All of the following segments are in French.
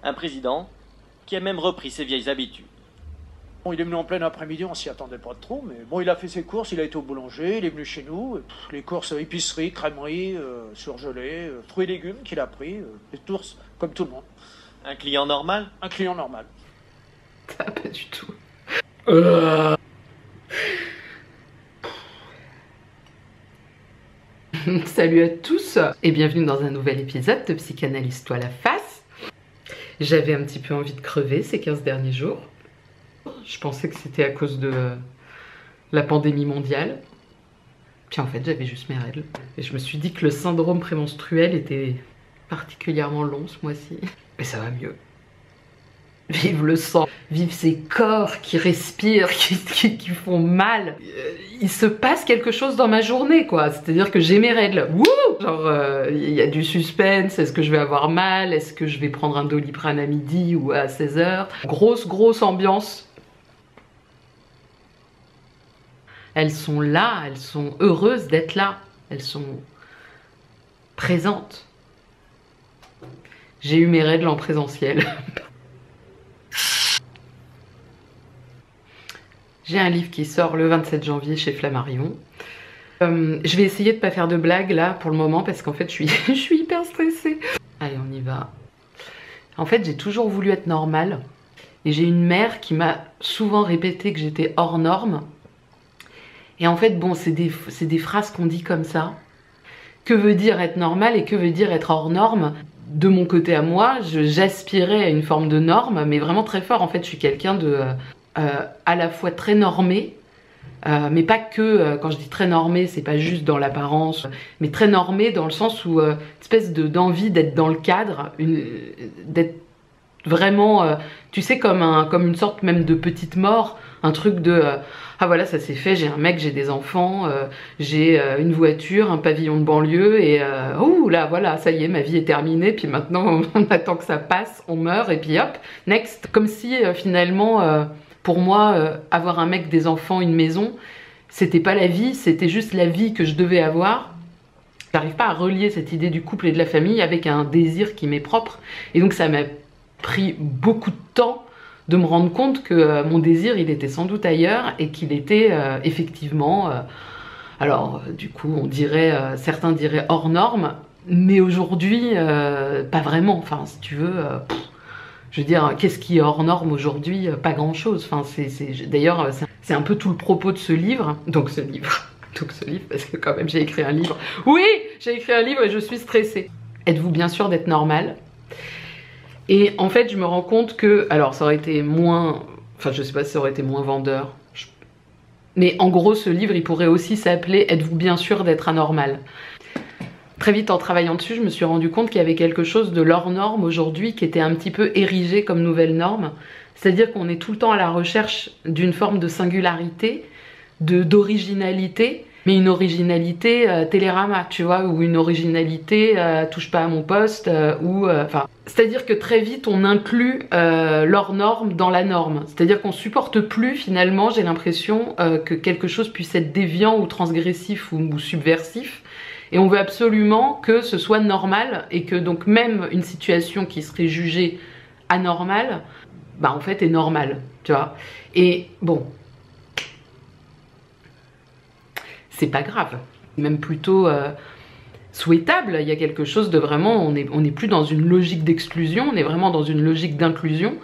Un président qui a même repris ses vieilles habitudes. Bon, il est venu en plein après-midi, on s'y attendait pas trop, mais bon, il a fait ses courses, il a été au boulanger, il est venu chez nous, et, les courses épicerie, crèmerie, surgelés, fruits et légumes qu'il a pris, des courses comme tout le monde. Un client normal? Un client normal. Ça, pas du tout. Salut à tous et bienvenue dans un nouvel épisode de Psychanalyse-toi la face. J'avais un petit peu envie de crever ces 15 derniers jours. Je pensais que c'était à cause de la pandémie mondiale. Puis en fait, j'avais juste mes règles. Et je me suis dit que le syndrome prémenstruel était particulièrement long ce mois-ci. Mais ça va mieux. Vive le sang, vive ces corps qui respirent, qui font mal. Il se passe quelque chose dans ma journée, quoi. C'est-à-dire que j'ai mes règles. Wouh! Genre, il y a du suspense. Est-ce que je vais avoir mal? Est-ce que je vais prendre un Doliprane à midi ou à 16h? Grosse ambiance. Elles sont là, elles sont heureuses d'être là. Elles sont présentes. J'ai eu mes règles en présentiel. J'ai un livre qui sort le 27 janvier chez Flammarion. Je vais essayer de ne pas faire de blagues là pour le moment parce qu'en fait je suis hyper stressée. Allez, on y va. En fait, j'ai toujours voulu être normale. Et j'ai une mère qui m'a souvent répété que j'étais hors norme. Et en fait, bon, c'est des phrases qu'on dit comme ça. Que veut dire être normal et que veut dire être hors norme? De mon côté à moi, j'aspirais à une forme de norme, mais vraiment très fort. En fait, je suis quelqu'un de... à la fois très normé, mais pas que, quand je dis très normé, c'est pas juste dans l'apparence, mais très normé dans le sens où une espèce d'envie d'être dans le cadre, d'être vraiment, tu sais, comme une sorte même de petite mort, un truc de ah voilà, ça c'est fait, j'ai un mec, j'ai des enfants, j'ai une voiture, un pavillon de banlieue et ouh là voilà, ça y est, ma vie est terminée, puis maintenant on attend que ça passe, on meurt et puis hop, next. Comme si finalement pour moi, avoir un mec, des enfants, une maison, c'était pas la vie, c'était juste la vie que je devais avoir. J'arrive pas à relier cette idée du couple et de la famille avec un désir qui m'est propre. Et donc ça m'a pris beaucoup de temps de me rendre compte que mon désir, il était sans doute ailleurs et qu'il était effectivement... alors du coup, on dirait, certains diraient hors norme, mais aujourd'hui, pas vraiment. Enfin, si tu veux... je veux dire, qu'est-ce qui est hors norme aujourd'hui? Pas grand-chose. Enfin, d'ailleurs, c'est un peu tout le propos de ce livre. Donc ce livre, parce que quand même j'ai écrit un livre. Oui, j'ai écrit un livre et je suis stressée. Êtes-vous bien sûr d'être normal? Et en fait, je me rends compte que, alors ça aurait été moins, enfin je sais pas si ça aurait été moins vendeur. Mais en gros, ce livre, il pourrait aussi s'appeler Êtes-vous bien sûr d'être anormal? Très vite, en travaillant dessus, je me suis rendu compte qu'il y avait quelque chose de l'hors norme aujourd'hui qui était un petit peu érigé comme nouvelle norme. C'est-à-dire qu'on est tout le temps à la recherche d'une forme de singularité, d'originalité, mais une originalité Télérama, tu vois, ou une originalité touche pas à mon poste, enfin... C'est-à-dire que très vite, on inclut l'hors norme dans la norme. C'est-à-dire qu'on supporte plus, finalement, j'ai l'impression, que quelque chose puisse être déviant ou transgressif ou subversif. Et on veut absolument que ce soit normal et que donc même une situation qui serait jugée anormale, bah en fait est normale, tu vois. Et bon, c'est pas grave, même plutôt souhaitable. Il y a quelque chose de vraiment, on n'est plus dans une logique d'exclusion, on est vraiment dans une logique d'inclusion.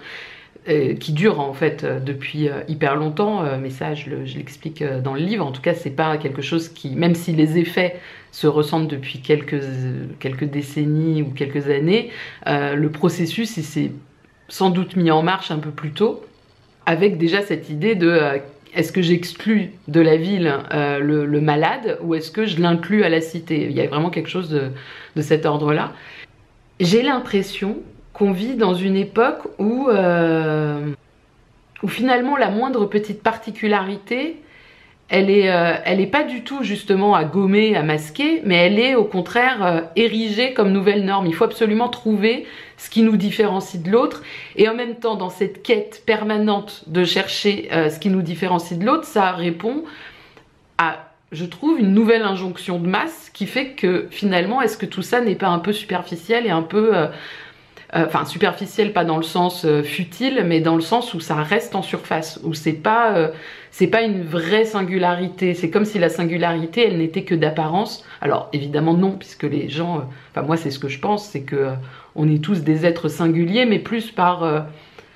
Qui dure en fait depuis hyper longtemps, mais ça je l'explique dans le livre. En tout cas, c'est pas quelque chose qui, même si les effets se ressentent depuis quelques décennies ou quelques années, le processus il s'est sans doute mis en marche un peu plus tôt, avec déjà cette idée de est-ce que j'exclus de la ville le malade ou est-ce que je l'inclus à la cité? Il y a vraiment quelque chose de cet ordre-là. J'ai l'impression qu'on vit dans une époque où finalement la moindre petite particularité, elle est pas du tout justement à gommer, à masquer, mais elle est au contraire érigée comme nouvelle norme. Il faut absolument trouver ce qui nous différencie de l'autre, et en même temps dans cette quête permanente de chercher ce qui nous différencie de l'autre, ça répond à, je trouve, une nouvelle injonction de masse qui fait que finalement, est-ce que tout ça n'est pas un peu superficiel et un peu... enfin superficielle, pas dans le sens futile, mais dans le sens où ça reste en surface, où c'est pas une vraie singularité. C'est comme si la singularité, elle n'était que d'apparence. Alors évidemment non, puisque les gens, enfin moi c'est ce que je pense, c'est que on est tous des êtres singuliers, mais plus par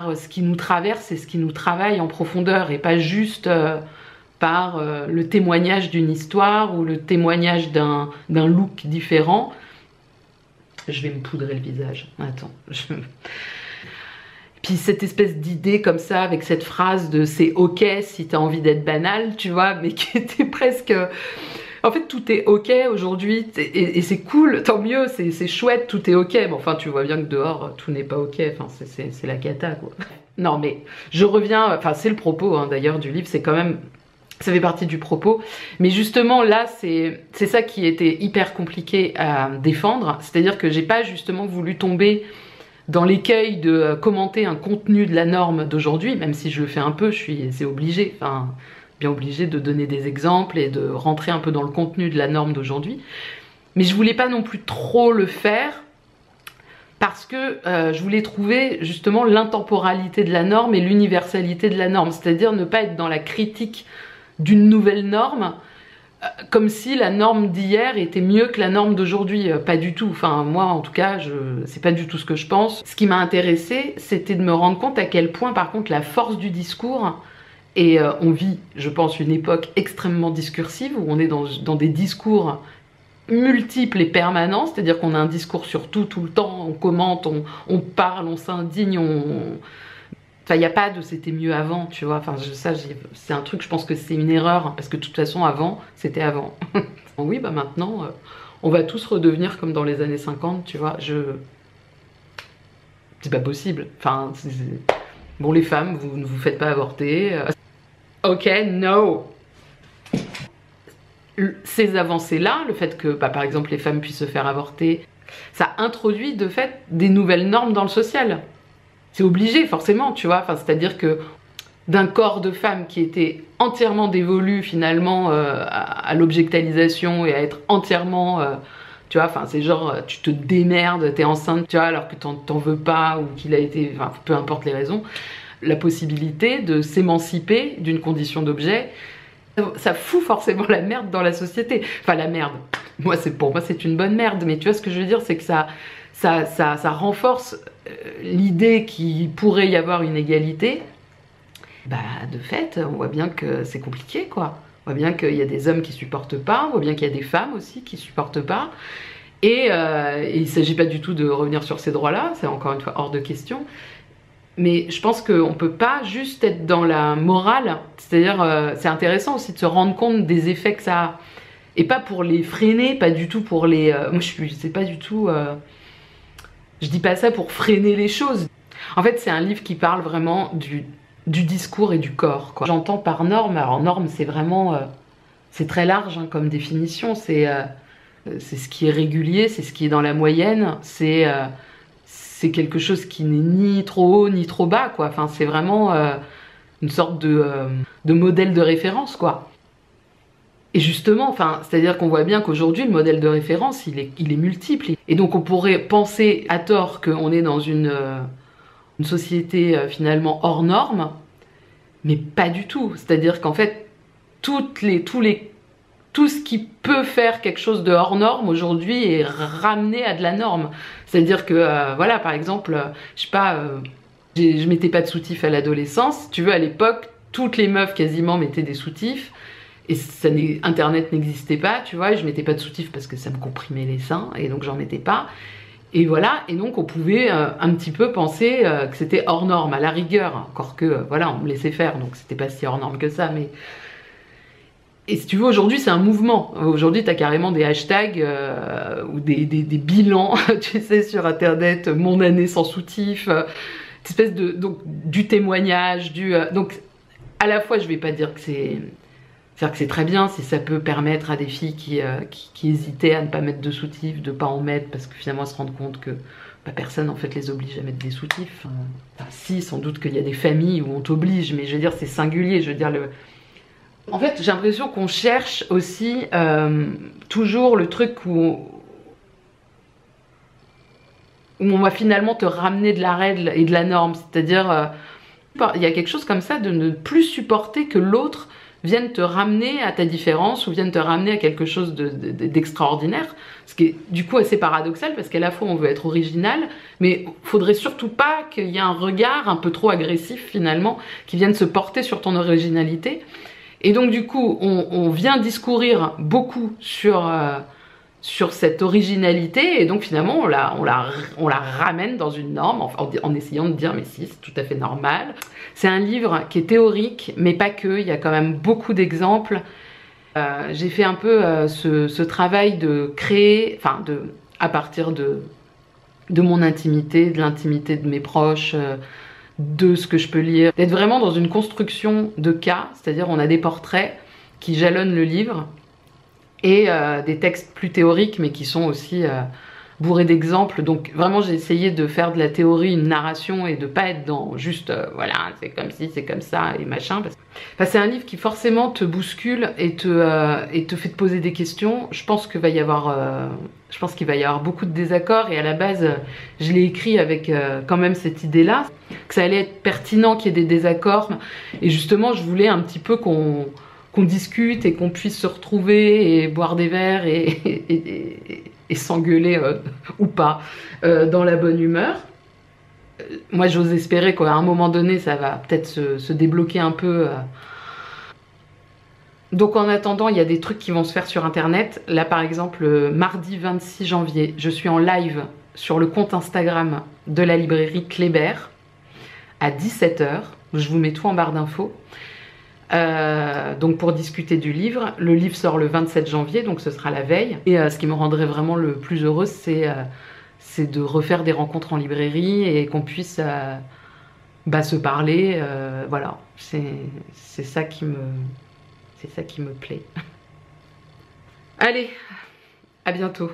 ce qui nous traverse et ce qui nous travaille en profondeur, et pas juste par le témoignage d'une histoire ou le témoignage d'un look différent. Je vais me poudrer le visage. Attends. Puis cette espèce d'idée comme ça, avec cette phrase de c'est ok si t'as envie d'être banal, tu vois, mais qui était presque... En fait, tout est ok aujourd'hui, et c'est cool, tant mieux, c'est chouette, tout est ok. Mais enfin, tu vois bien que dehors, tout n'est pas ok, enfin, c'est la cata, quoi. Non, mais je reviens, enfin, c'est le propos, hein, d'ailleurs, du livre, c'est quand même... Ça fait partie du propos, mais justement là c'est ça qui était hyper compliqué à défendre, c'est-à-dire que j'ai pas justement voulu tomber dans l'écueil de commenter un contenu de la norme d'aujourd'hui, même si je le fais un peu, c'est obligé, enfin bien obligé de donner des exemples et de rentrer un peu dans le contenu de la norme d'aujourd'hui, mais je voulais pas non plus trop le faire parce que je voulais trouver justement l'intemporalité de la norme et l'universalité de la norme, c'est-à-dire ne pas être dans la critique d'une nouvelle norme, comme si la norme d'hier était mieux que la norme d'aujourd'hui. Pas du tout, enfin moi en tout cas, c'est pas du tout ce que je pense. Ce qui m'a intéressée, c'était de me rendre compte à quel point par contre la force du discours, et on vit, je pense, une époque extrêmement discursive, où on est dans des discours multiples et permanents, c'est-à-dire qu'on a un discours sur tout, tout le temps, on commente, on parle, on s'indigne, Enfin, il n'y a pas de c'était mieux avant, tu vois. Enfin, ça, c'est un truc, je pense que c'est une erreur, parce que de toute façon, avant, c'était avant. Oui, bah maintenant, on va tous redevenir comme dans les années 50, tu vois. C'est pas possible. Enfin, bon, les femmes, vous ne vous faites pas avorter. Ok, no. Ces avancées-là, le fait que, bah, par exemple, les femmes puissent se faire avorter, ça introduit de fait des nouvelles normes dans le social. C'est obligé, forcément, tu vois. Enfin, c'est-à-dire que d'un corps de femme qui était entièrement dévolu, finalement, à l'objectalisation et à être entièrement... tu vois, enfin, c'est genre, tu te démerdes, t'es enceinte, tu vois, alors que t'en veux pas, ou qu'il a été... Enfin, peu importe les raisons. La possibilité de s'émanciper d'une condition d'objet, ça fout forcément la merde dans la société. Enfin, la merde. Pour moi, c'est une bonne merde. Mais tu vois, ce que je veux dire, c'est que ça renforce l'idée qu'il pourrait y avoir une égalité. Bah, de fait, on voit bien que c'est compliqué, quoi. On voit bien qu'il y a des hommes qui supportent pas, on voit bien qu'il y a des femmes aussi qui supportent pas. Et il ne s'agit pas du tout de revenir sur ces droits-là, c'est encore une fois hors de question. Mais je pense qu'on ne peut pas juste être dans la morale, c'est-à-dire c'est intéressant aussi de se rendre compte des effets que ça a. Et pas pour les freiner, pas du tout pour les... moi, c'est pas du tout... je dis pas ça pour freiner les choses. En fait, c'est un livre qui parle vraiment du discours et du corps, quoi. J'entends par norme, alors norme, c'est vraiment... c'est très large hein, comme définition, c'est ce qui est régulier, c'est ce qui est dans la moyenne, c'est quelque chose qui n'est ni trop haut ni trop bas, quoi. Enfin, c'est vraiment une sorte de modèle de référence, quoi. Et justement, enfin, c'est-à-dire qu'on voit bien qu'aujourd'hui, le modèle de référence, il est multiple. Et donc, on pourrait penser à tort qu'on est dans une société finalement hors norme, mais pas du tout. C'est-à-dire qu'en fait, tout ce qui peut faire quelque chose de hors norme aujourd'hui est ramené à de la norme. C'est-à-dire que, voilà, par exemple, je sais pas, je mettais pas de soutif à l'adolescence. Tu veux, à l'époque, toutes les meufs quasiment mettaient des soutifs. Et Internet n'existait pas, tu vois, et je mettais pas de soutif parce que ça me comprimait les seins, et donc j'en mettais pas. Et voilà, et donc on pouvait un petit peu penser que c'était hors norme, à la rigueur, encore que, voilà, on me laissait faire, donc c'était pas si hors norme que ça, mais... Et si tu veux, aujourd'hui, c'est un mouvement. Aujourd'hui, tu as carrément des hashtags ou des bilans, tu sais, sur Internet, mon année sans soutif, cette espèce de... Donc, du témoignage, donc, à la fois, je vais pas dire que c'est... C'est-à-dire que c'est très bien si ça peut permettre à des filles qui hésitaient à ne pas mettre de soutif, de ne pas en mettre, parce que finalement elles se rendent compte que bah, personne en fait les oblige à mettre des soutifs. Enfin, si, sans doute qu'il y a des familles où on t'oblige, mais je veux dire c'est singulier, je veux dire En fait j'ai l'impression qu'on cherche aussi toujours le truc où... où on va finalement te ramener de la règle et de la norme, c'est-à-dire il y a quelque chose comme ça de ne plus supporter que l'autre vienne te ramener à ta différence ou vienne te ramener à quelque chose d'extraordinaire, ce qui est du coup assez paradoxal parce qu'à la fois on veut être original, mais faudrait surtout pas qu'il y ait un regard un peu trop agressif finalement qui vienne se porter sur ton originalité. Et donc du coup on vient discourir beaucoup sur cette originalité et donc finalement on la ramène dans une norme en essayant de dire mais si c'est tout à fait normal. C'est un livre qui est théorique mais pas que, il y a quand même beaucoup d'exemples. J'ai fait un peu ce travail de créer, enfin à partir de mon intimité, de l'intimité de mes proches, de ce que je peux lire, d'être vraiment dans une construction de cas, c'est-à-dire on a des portraits qui jalonnent le livre et des textes plus théoriques mais qui sont aussi bourrés d'exemples. Donc vraiment j'ai essayé de faire de la théorie une narration et de pas être dans juste voilà c'est comme ci, c'est comme ça et machin. Enfin, c'est un livre qui forcément te bouscule et te fait te poser des questions. Je pense qu'il va y avoir beaucoup de désaccords et à la base je l'ai écrit avec quand même cette idée là, que ça allait être pertinent qu'il y ait des désaccords et justement je voulais un petit peu qu'on discute et qu'on puisse se retrouver et boire des verres et s'engueuler ou pas dans la bonne humeur. Moi j'ose espérer qu'à un moment donné ça va peut-être se débloquer un peu. Donc en attendant il y a des trucs qui vont se faire sur internet. Là par exemple mardi 26 janvier je suis en live sur le compte Instagram de la librairie Kléber à 17 h. Je vous mets tout en barre d'infos. Donc pour discuter du livre. Le livre sort le 27 janvier, donc ce sera la veille. Et ce qui me rendrait vraiment le plus heureuse, c'est de refaire des rencontres en librairie et qu'on puisse se parler. Voilà, c'est ça qui me plaît. Allez, à bientôt.